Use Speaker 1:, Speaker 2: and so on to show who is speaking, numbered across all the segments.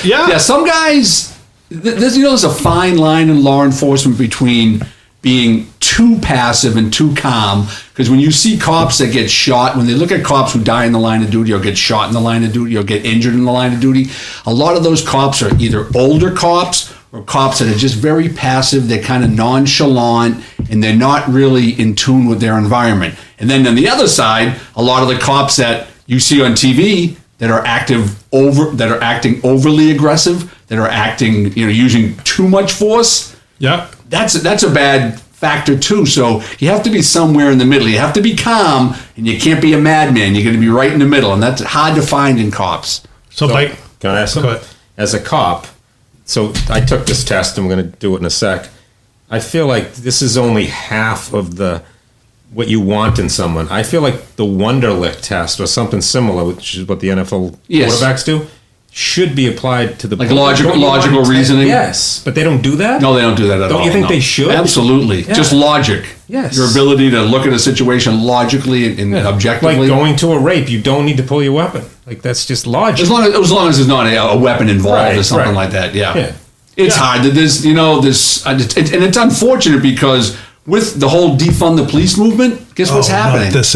Speaker 1: Yeah, some guys, there's a fine line in law enforcement between being too passive and too calm. Because when you see cops that get shot, when they look at cops who die in the line of duty or get shot in the line of duty or get injured in the line of duty, a lot of those cops are either older cops or cops that are just very passive. They're kind of nonchalant and they're not really in tune with their environment. And then on the other side, a lot of the cops that you see on TV that are acting overly aggressive, that are acting, using too much force.
Speaker 2: Yeah.
Speaker 1: That's a bad factor too. So you have to be somewhere in the middle. You have to be calm, and you can't be a madman. You're going to be right in the middle, and that's hard to find in cops.
Speaker 2: So
Speaker 3: can I ask something? As a cop, so I took this test, and we're going to do it in a sec. I feel like this is only half of what you want in someone. I feel like the Wonderlic test or something similar, which is what the NFL quarterbacks do, should be applied to the
Speaker 1: logical reasoning.
Speaker 3: Yes, but they don't do that.
Speaker 1: No, they don't do that at all.
Speaker 3: Don't you think they should?
Speaker 1: Absolutely, just logic.
Speaker 3: Yes,
Speaker 1: your ability to look at a situation logically and objectively.
Speaker 3: Like going to a rape, you don't need to pull your weapon. Like that's just logic.
Speaker 1: As long as there's not a weapon involved or something like that. Yeah. It's hard. There's and it's unfortunate because with the whole defund the police movement, guess what's happening? Guess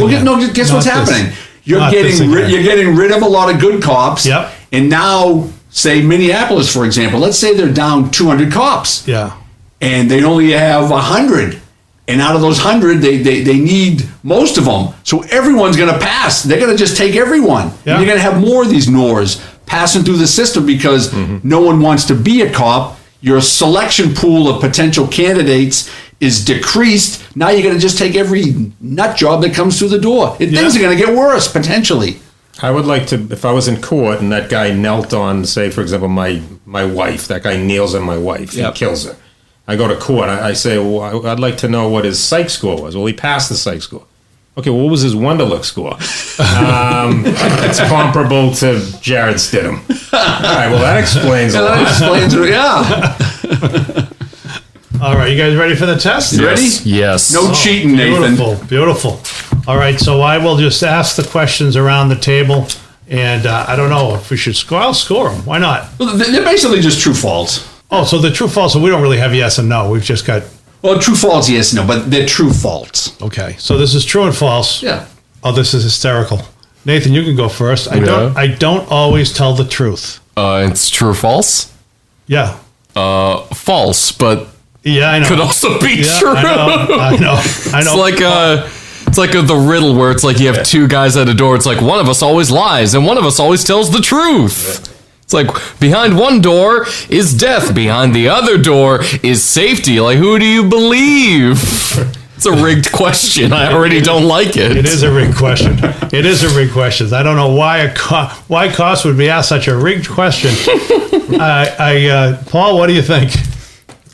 Speaker 1: what's happening? You're getting rid of a lot of good cops.
Speaker 2: Yep.
Speaker 1: And now, say Minneapolis, for example, let's say they're down 200 cops.
Speaker 2: Yeah.
Speaker 1: And they only have 100. And out of those 100, they need most of them. So everyone's going to pass. They're going to just take everyone. Yeah. And you're going to have more of these Nors passing through the system because no one wants to be a cop. Your selection pool of potential candidates is decreased. Now you're going to just take every nut job that comes through the door. Things are going to get worse, potentially.
Speaker 3: I would like to, if I was in court and that guy knelt on, say, for example, my wife, that guy kneels on my wife and kills her. I go to court. I say, well, I'd like to know what his psych score was. Well, he passed the psych score. Okay, well, what was his Wonderlic score? It's comparable to Jared Stidham. All right, well, that explains a lot.
Speaker 1: That explains it,
Speaker 2: All right, you guys ready for the test?
Speaker 1: Ready?
Speaker 4: Yes.
Speaker 1: No cheating, Nathan.
Speaker 2: Beautiful. All right, so I will just ask the questions around the table, and I don't know if we should score. I'll score them. Why not?
Speaker 1: Well, they're basically just true false.
Speaker 2: Oh, so the true false. So we don't really have yes and no. We've just got.
Speaker 1: Well, true false, yes, no, but they're true false.
Speaker 2: Okay, so this is true and false.
Speaker 1: Yeah.
Speaker 2: Oh, this is hysterical. Nathan, you can go first. I don't always tell the truth.
Speaker 4: It's true or false?
Speaker 2: Yeah.
Speaker 4: False, but
Speaker 2: yeah, I know.
Speaker 4: Could also be true.
Speaker 2: I know.
Speaker 4: It's like the riddle where it's like you have two guys at a door. It's like one of us always lies and one of us always tells the truth. Yeah. It's like behind one door is death, behind the other door is safety. Like, who do you believe? It's a rigged question. I already don't like it.
Speaker 2: It is a rigged question. I don't know why cops would be asked such a rigged question. Paul, what do you think?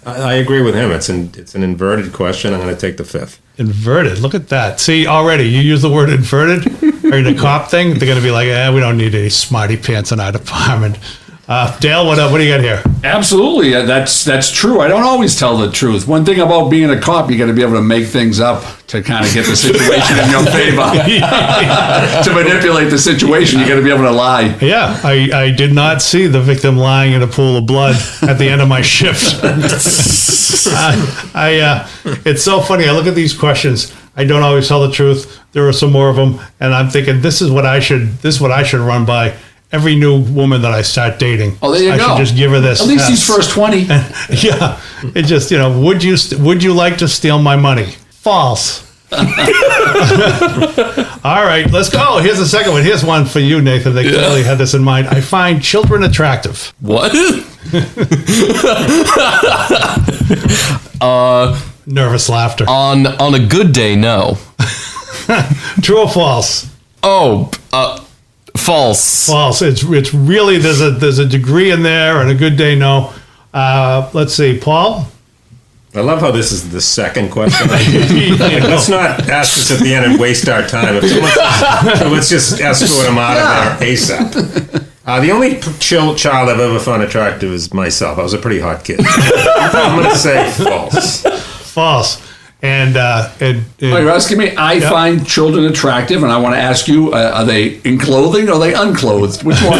Speaker 3: I agree with him. It's an inverted question. I'm going to take the fifth.
Speaker 2: Inverted. Look at that. See, already you use the word inverted or the cop thing. They're going to be like, we don't need any smarty pants in our department. Dale, what do you got here?
Speaker 1: Absolutely, that's true. I don't always tell the truth. One thing about being a cop, you got to be able to make things up to kind of get the situation in your favor. To manipulate the situation, you got to be able to lie.
Speaker 2: Yeah, I did not see the victim lying in a pool of blood at the end of my shift. It's so funny. I look at these questions. I don't always tell the truth. There are some more of them, and I'm thinking this is what I should run by every new woman that I start dating.
Speaker 1: Oh, there you go.
Speaker 2: I should just give her this.
Speaker 1: At least these first 20.
Speaker 2: Yeah. It just, would you like to steal my money? False. All right, let's go. Here's the second one. Here's one for you, Nathan. They clearly had this in mind. I find children attractive.
Speaker 4: What?
Speaker 2: Nervous laughter.
Speaker 4: On a good day, no.
Speaker 2: True or false?
Speaker 4: False.
Speaker 2: False. It's really there's a degree in there, and a good day, no. Let's see, Paul.
Speaker 3: I love how this is the second question. Let's not ask this at the end and waste our time. Let's just escort them out of there ASAP. The only child I've ever found attractive is myself. I was a pretty hot kid. I'm going to say false.
Speaker 2: False. And
Speaker 1: Oh, you're asking me? I find children attractive, and I want to ask you, are they in clothing or are they unclothed? Which one?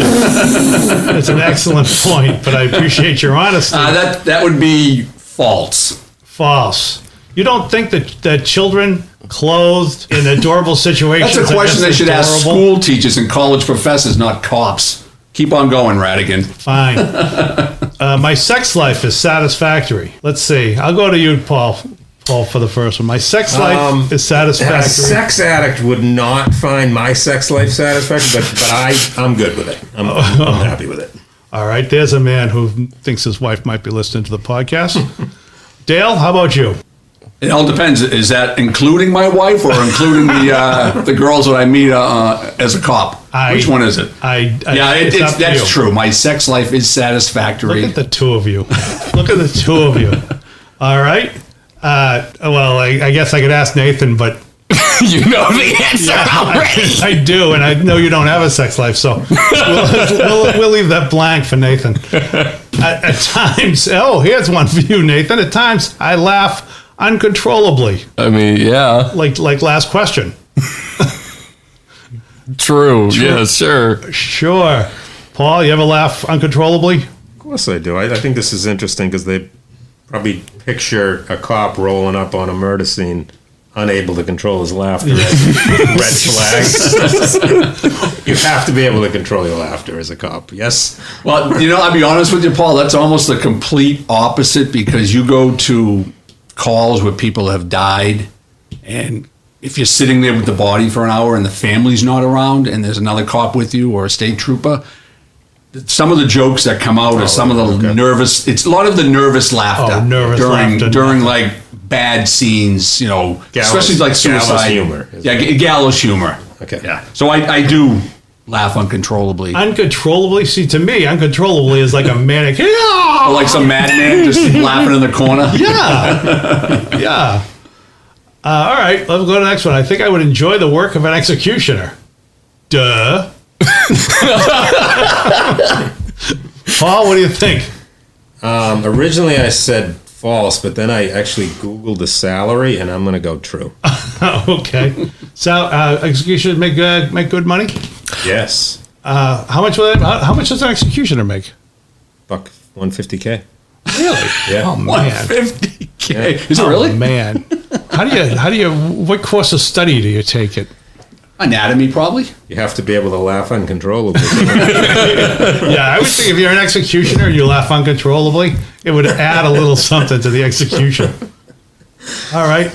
Speaker 2: it's an excellent point, but I appreciate your honesty.
Speaker 1: That would be false.
Speaker 2: False. You don't think that children clothed in adorable situations...
Speaker 1: That's a question they should ask school teachers and college professors, not cops. Keep on going, Rattigan.
Speaker 2: Fine. My sex life is satisfactory. Let's see. I'll go to you, Paul. Paul, for the first one. My sex life is satisfactory.
Speaker 3: A sex addict would not find my sex life satisfactory, but I'm good with it. I'm happy with it.
Speaker 2: All right. There's a man who thinks his wife might be listening to the podcast. Dale, how about you?
Speaker 1: It all depends. Is that including my wife or including the girls that I meet as a cop? Which one is it? That's true. My sex life is satisfactory.
Speaker 2: Look at the two of you. Look at the two of you. All right. Well, I guess I could ask Nathan, but
Speaker 4: you know the answer already.
Speaker 2: I do, and I know you don't have a sex life, so we'll leave that blank for Nathan. At times, here's one for you, Nathan. At times, I laugh uncontrollably.
Speaker 4: I mean, yeah.
Speaker 2: Like last question.
Speaker 4: True. Yeah, sure.
Speaker 2: Sure. Paul, you ever laugh uncontrollably?
Speaker 3: Of course I do. I think this is interesting because they probably picture a cop rolling up on a murder scene, unable to control his laughter. Red flags. You have to be able to control your laughter as a cop. Yes.
Speaker 1: Well, I'll be honest with you, Paul. That's almost the complete opposite, because you go to calls where people have died, and if you're sitting there with the body for an hour and the family's not around and there's another cop with you or a state trooper, some of the jokes that come out are some of the nervous, it's a lot of the nervous laughter during like bad scenes, especially like suicide.
Speaker 3: Gallows humor.
Speaker 1: Gallows humor.
Speaker 3: Okay.
Speaker 1: Yeah. So I do laugh uncontrollably.
Speaker 2: Uncontrollably? See, to me, uncontrollably is like a manic.
Speaker 1: Or like some madman just laughing in the corner.
Speaker 2: Yeah. Yeah. All right, let's go to the next one. I think I would enjoy the work of an executioner. Duh. Paul, what do you think?
Speaker 3: Originally I said false, but then I actually Googled the salary, and I'm going to go true.
Speaker 2: Okay. So executioners make good money?
Speaker 3: Yes.
Speaker 2: How much does an executioner make?
Speaker 3: $150K.
Speaker 2: Really?
Speaker 3: Yeah.
Speaker 2: Oh man.
Speaker 1: $150K.
Speaker 3: Yeah.
Speaker 1: Is it really?
Speaker 2: Oh man. How do you what course of study do you take it?
Speaker 1: Anatomy, probably.
Speaker 3: You have to be able to laugh uncontrollably.
Speaker 2: Yeah, I would think if you're an executioner and you laugh uncontrollably, it would add a little something to the execution. All right.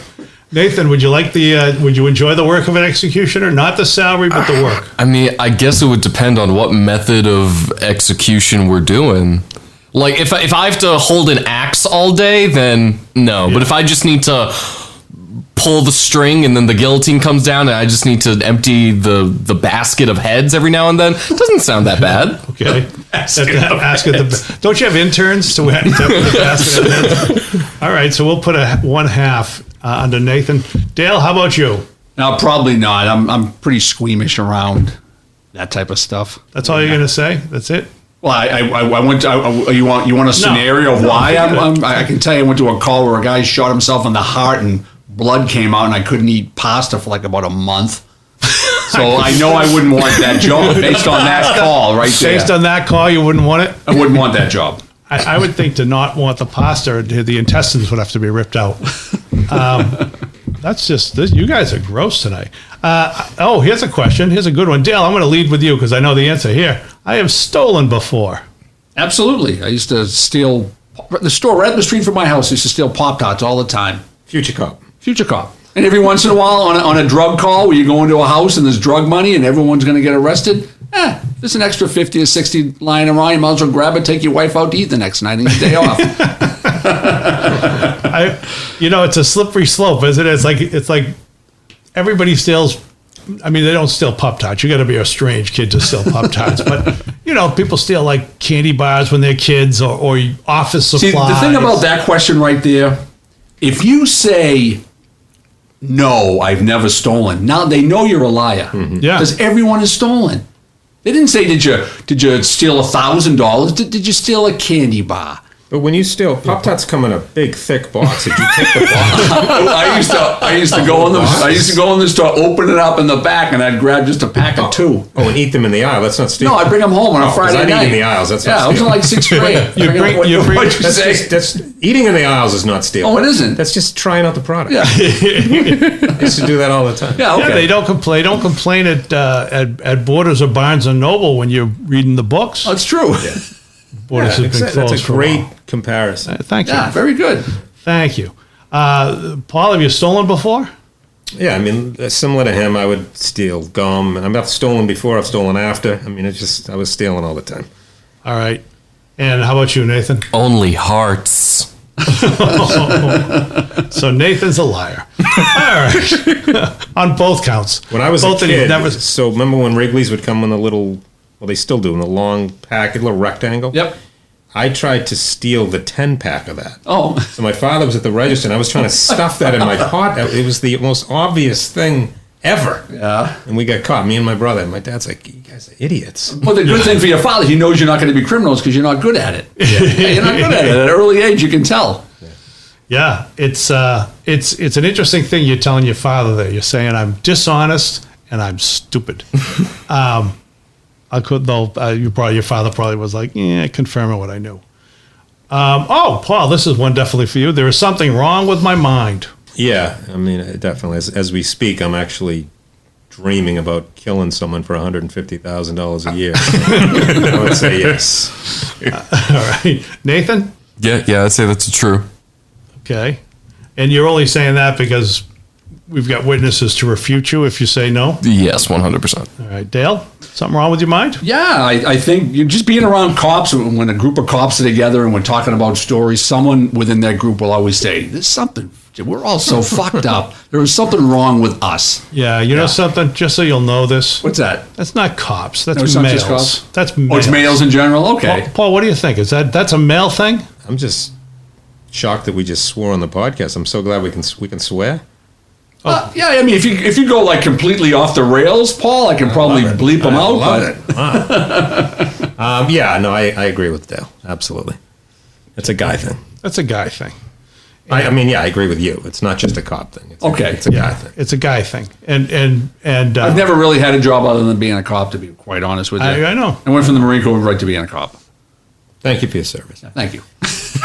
Speaker 2: Nathan, would you enjoy the work of an executioner? Not the salary, but the work.
Speaker 4: I mean, I guess it would depend on what method of execution we're doing. Like, if I have to hold an axe all day, then no. Yeah. But if I just need to pull the string and then the guillotine comes down and I just need to empty the basket of heads every now and then, it doesn't sound that bad.
Speaker 2: Okay. Don't you have interns to empty the basket of heads? All right, so we'll put a 1/2 under Nathan. Dale, how about you?
Speaker 1: No, probably not. I'm pretty squeamish around that type of stuff.
Speaker 2: That's all you're going to say? That's it?
Speaker 1: Well, I went to, you want a scenario of why? I can tell you I went to a call where a guy shot himself in the heart and blood came out and I couldn't eat pasta for like about a month. So I know I wouldn't want that job based on that call right there.
Speaker 2: Based on that call, you wouldn't want it?
Speaker 1: I wouldn't want that job.
Speaker 2: I would think to not want the pasta, the intestines would have to be ripped out. That's just, you guys are gross tonight. Here's a question. Here's a good one. Dale, I'm going to lead with you because I know the answer here. I have stolen before.
Speaker 1: Absolutely. I used to steal, the store right up the street from my house used to steal Pop-Tarts all the time.
Speaker 3: Future cop.
Speaker 1: And every once in a while on a drug call where you go into a house and there's drug money and everyone's going to get arrested, there's an extra 50 or 60 lying around. You might as well grab it, take your wife out to eat the next night and your day off.
Speaker 2: It's a slippery slope, isn't it? It's like everybody steals. I mean, they don't steal Pop-Tarts. You got to be a strange kid to steal Pop-Tarts. But, people steal like candy bars when they're kids or office supplies.
Speaker 1: See, the thing about that question right there, if you say, no, I've never stolen, now they know you're a liar.
Speaker 2: Mm-hmm. Yeah.
Speaker 1: Because everyone has stolen. They didn't say, did you steal $1,000? Did you steal a candy bar?
Speaker 3: But when you steal, Pop-Tarts come in a big, thick box. Did you take the box?
Speaker 1: I used to go in the store, open it up in the back, and I'd grab just a pack of 2.
Speaker 3: Oh, and eat them in the aisle. That's not stealing.
Speaker 1: No, I bring them home on a Friday night.
Speaker 3: Eat in the aisles. That's
Speaker 1: I
Speaker 3: not
Speaker 1: was in
Speaker 3: stealing.
Speaker 1: like 6th grade.
Speaker 3: That's eating in the aisles is not stealing.
Speaker 1: Oh, it isn't.
Speaker 3: That's just trying out the product.
Speaker 1: Yeah.
Speaker 3: I used to do that all the time.
Speaker 1: Yeah, okay.
Speaker 2: Yeah, they don't complain. Don't complain at Borders or Barnes and Noble when you're reading the books.
Speaker 1: That's true.
Speaker 2: Borders has been closed
Speaker 3: That's a
Speaker 2: for
Speaker 3: great
Speaker 2: a while.
Speaker 3: comparison.
Speaker 2: Thank you.
Speaker 1: Yeah, very good.
Speaker 2: Thank you. Paul, have you stolen before?
Speaker 3: Yeah, I mean, similar to him, I would steal gum. And I've stolen before, I've stolen after. I mean, I was stealing all the time.
Speaker 2: All right. And how about you, Nathan?
Speaker 4: Only hearts.
Speaker 2: So Nathan's a liar. All right. On both counts.
Speaker 3: When I was
Speaker 2: both
Speaker 3: a kid,
Speaker 2: never...
Speaker 3: so remember when Wrigley's would come in a little, well, they still do, in a long packet, little rectangle?
Speaker 1: Yep.
Speaker 3: I tried to steal the 10-pack of that.
Speaker 1: Oh.
Speaker 3: So my father was at the register, and I was trying to stuff that in my pot. It was the most obvious thing ever.
Speaker 1: Yeah.
Speaker 3: And we got caught, me and my brother. And my dad's like, you guys are idiots.
Speaker 1: Well, the good thing for your father, he knows you're not going to be criminals because you're not good at it. Yeah, you're not good at it. At an early age, you can tell.
Speaker 2: Yeah, it's an interesting thing you're telling your father there. You're saying I'm dishonest and I'm stupid. Your father probably was like, yeah, confirming what I knew. Paul, this is one definitely for you. There is something wrong with my mind.
Speaker 3: Yeah, I mean, definitely. As we speak, I'm actually dreaming about killing someone for $150,000 a year. I would say yes.
Speaker 2: All right, Nathan.
Speaker 4: Yeah, I'd say that's true.
Speaker 2: Okay, and you're only saying that because we've got witnesses to refute you if you say no.
Speaker 4: Yes, 100%.
Speaker 2: All right, Dale. Something wrong with your mind?
Speaker 1: Yeah, I think you just being around cops, when a group of cops are together and we're talking about stories, someone within that group will always say, there's something, we're all so fucked up. There is something wrong with us.
Speaker 2: Yeah, you know something? Just so you'll know this.
Speaker 1: What's that?
Speaker 2: That's not cops. That's
Speaker 1: No, it's not
Speaker 2: males.
Speaker 1: just cops?
Speaker 2: That's
Speaker 1: Oh,
Speaker 2: males.
Speaker 1: it's males in general? Okay.
Speaker 2: Paul, what do you think? That's a male thing?
Speaker 3: I'm just shocked that we just swore on the podcast. I'm so glad we can swear.
Speaker 1: Yeah, I mean, if you go like completely off the rails, Paul, I can probably bleep them out.
Speaker 3: Yeah, no, I agree with Dale. Absolutely. It's a guy thing.
Speaker 2: That's a guy thing.
Speaker 3: I mean, yeah, I agree with you. It's not just a cop thing. It's a guy thing.
Speaker 2: It's a guy thing. And
Speaker 1: I've never really had a job other than being a cop, to be quite honest with you.
Speaker 2: I know.
Speaker 1: I went from the Marine Corps right to being a cop.
Speaker 3: Thank you for your service.
Speaker 1: Thank you.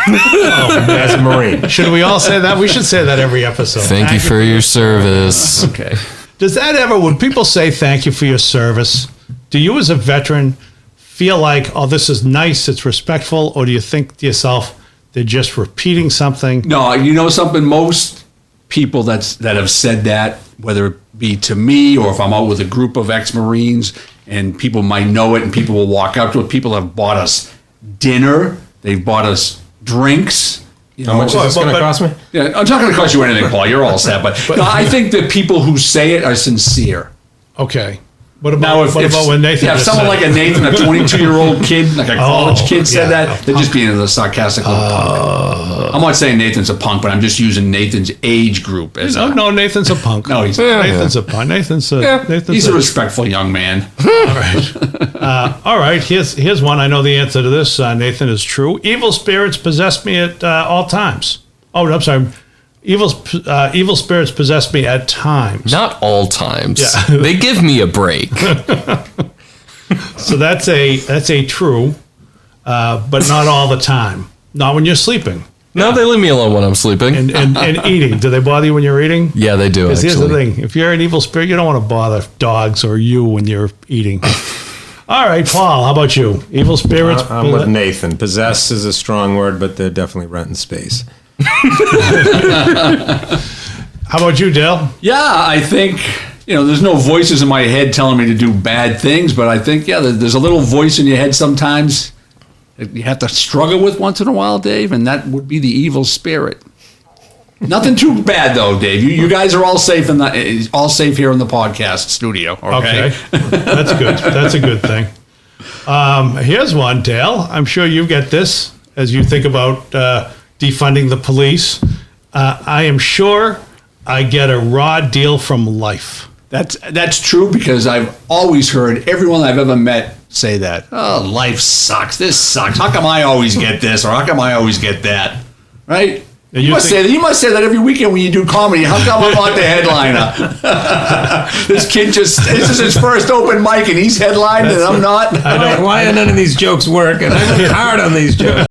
Speaker 3: As a Marine.
Speaker 2: Should we all say that? We should say that every episode.
Speaker 4: Thank you for your service.
Speaker 1: Okay.
Speaker 2: Does that ever, when people say thank you for your service, do you as a veteran feel like, oh, this is nice, it's respectful, or do you think to yourself, they're just repeating something?
Speaker 1: No, you know something? Most people that have said that, whether it be to me or if I'm out with a group of ex-Marines and people might know it and people will walk up to it, people have bought us dinner, they've bought us drinks.
Speaker 3: How much is this going to cost me?
Speaker 1: Yeah, I'm not going to cost you anything, Paul. You're all set. But no, I think that people who say it are sincere.
Speaker 2: Okay. What about,
Speaker 1: Now,
Speaker 2: what about when Nathan
Speaker 1: if
Speaker 2: just
Speaker 1: someone
Speaker 2: said
Speaker 1: like a Nathan, a 22-year-old kid, like a college kid said
Speaker 2: yeah.
Speaker 1: that, they're just being a sarcastic little punk. I'm not saying Nathan's a punk, but I'm just using Nathan's age group as
Speaker 2: No, Nathan's a punk.
Speaker 1: No, he's
Speaker 2: Nathan's a punk. Nathan's
Speaker 1: a respectful young man.
Speaker 2: All right. Here's one. I know the answer to this. Nathan, is true. Evil spirits possess me at all times. Oh, I'm sorry. Evil spirits possess me at times.
Speaker 4: Not all times.
Speaker 2: Yeah.
Speaker 4: They give me a break.
Speaker 2: So that's a true, but not all the time. Not when you're sleeping
Speaker 4: No, they leave me alone when I'm sleeping.
Speaker 2: and eating. Do they bother you when you're eating?
Speaker 4: Yeah, they do,
Speaker 2: Because here's the
Speaker 4: actually.
Speaker 2: thing. If you're an evil spirit, you don't want to bother dogs or you when you're eating. All right, Paul, how about you? Evil spirits?
Speaker 3: I'm with Nathan. Possess is a strong word, but they're definitely renting space.
Speaker 2: How about you, Dale?
Speaker 1: Yeah, I think, there's no voices in my head telling me to do bad things, but I think, there's a little voice in your head sometimes that you have to struggle with once in a while, Dave, and that would be the evil spirit. Nothing too bad, though, Dave. You guys are all safe here in the podcast studio. Okay.
Speaker 2: That's good. That's a good thing. Here's one, Dale. I'm sure you get this as you think about defunding the police. I am sure I get a raw deal from life.
Speaker 1: That's true because I've always heard everyone I've ever met say that. Oh, life sucks. This sucks. How come I always get this, or how come I always get that? Right? You must say that every weekend when you do comedy. How come I'm not the headliner? This is his first open mic and he's headlined and I'm not.
Speaker 3: Why are none of these jokes working? I work hard on these jokes.